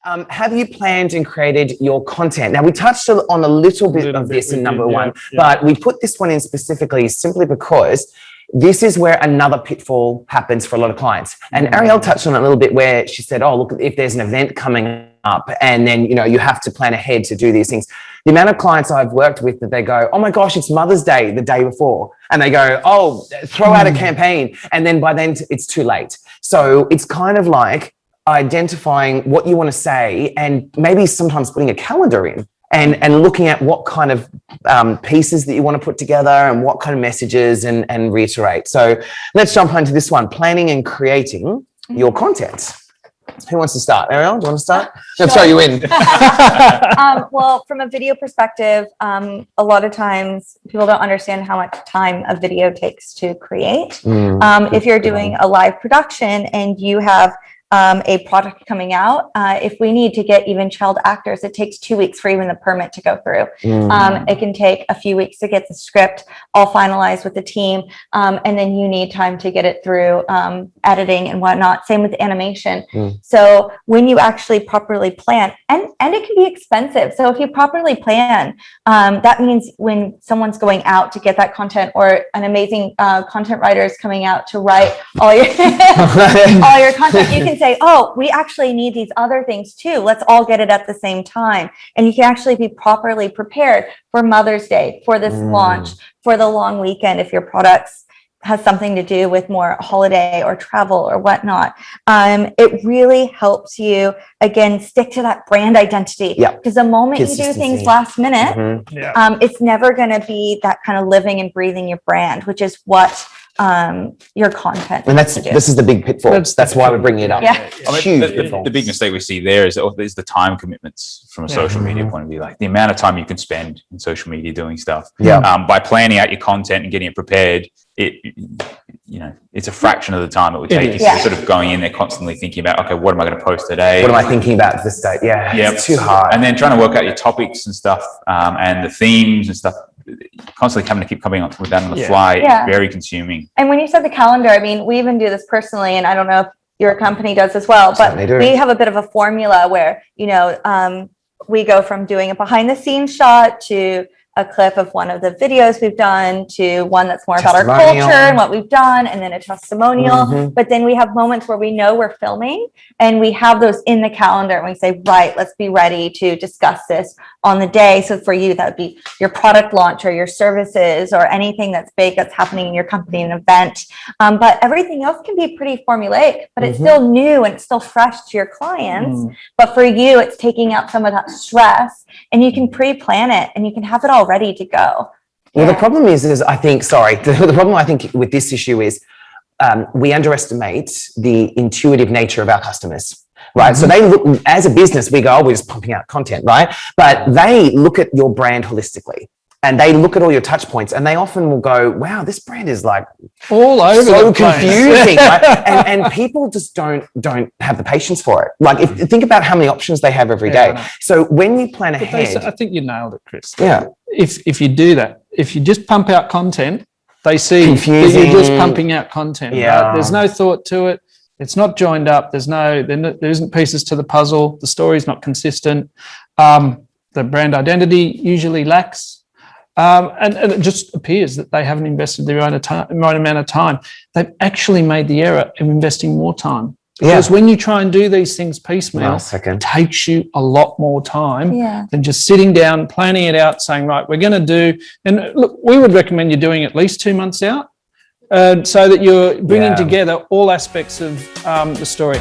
Have you planned and created your content? Now, we touched on a little bit of this in number one, but we put this one in specifically simply because this is where another pitfall happens for a lot of clients. And Ariel touched on it a little bit where she said, oh, look, if there's an event coming up and then, you have to plan ahead to do these things. The amount of clients I've worked with that they go, oh my gosh, it's Mother's Day the day before. And they go, oh, throw out a campaign. And then by then it's too late. So it's kind of like identifying what you want to say and maybe sometimes putting a calendar in and looking at what kind of pieces that you want to put together and what kind of messages and reiterate. So let's jump into this one, planning and creating your content. Who wants to start? Ariel, do you want to start? Sure. I'll throw you in. Well, from a video perspective, a lot of times people don't understand how much time a video takes to create. If you're doing a live production and you have a product coming out, if we need to get even child actors, it takes 2 weeks for even the permit to go through. It can take a few weeks to get the script all finalized with the team, and then you need time to get it through editing and whatnot. Same with animation. So when you actually properly plan, and it can be expensive. So if you properly plan, that means when someone's going out to get that content, or an amazing content writer is coming out to write all your all your content, you can say, oh, we actually need these other things too. Let's all get it at the same time. And you can actually be properly prepared for Mother's Day, for this launch, for the long weekend, if your products has something to do with more holiday or travel or whatnot. It really helps you, again, stick to that brand identity. Because the moment you do things last minute, it's never going to be that kind of living and breathing your brand, which is what your content. And this is the big pitfall. That's why we're bringing it up. The big mistake we see there is the time commitments from a social media point of view, like the amount of time you can spend in social media doing stuff. By planning out your content and getting it prepared, it's a fraction of the time it would take if you're sort of going in there constantly thinking about, okay, what am I going to post today? What am I thinking about this date? It's too hard. And then trying to work out your topics and stuff, and the themes and stuff, constantly having to keep coming up with that on the fly is very consuming. And when you said the calendar, I mean, we even do this personally, and I don't know if your company does as well, but we have a bit of a formula where, we go from doing a behind the scenes shot to a clip of one of the videos we've done to one that's more about our culture and what we've done, and then a testimonial. But then we have moments where we know we're filming and we have those in the calendar and we say, right, let's be ready to discuss this on the day. So for you, that would be your product launch or your services or anything that's big that's happening in your company, an event. But everything else can be pretty formulaic, but it's still new and it's still fresh to your clients. But for you, it's taking out some of that stress, and you can pre-plan it and you can have it all ready to go. Well, the problem is I think, the problem I think with this issue is we underestimate the intuitive nature of our customers. Right. So they look, as a business, we go, oh, we're just pumping out content, right? But they look at your brand holistically and they look at all your touch points and they often will go, wow, this brand is like all over so confusing. Right? And people just don't have the patience for it. Like think about how many options they have every day. So when you plan ahead, I think you nailed it, Chris. Yeah. If you do that, if you just pump out content, they see confusing. That you're just pumping out content. Yeah. Right? There's no thought to it. It's not joined up. There isn't pieces to the puzzle. The story's not consistent. The brand identity usually lacks. And it just appears that they haven't invested the right amount of time. They've actually made the error of investing more time. Because when you try and do these things piecemeal, it takes you a lot more time than just sitting down, planning it out, saying, right, we're going to do, and look, we would recommend you're doing at least 2 months out. So that you're bringing together all aspects of the story.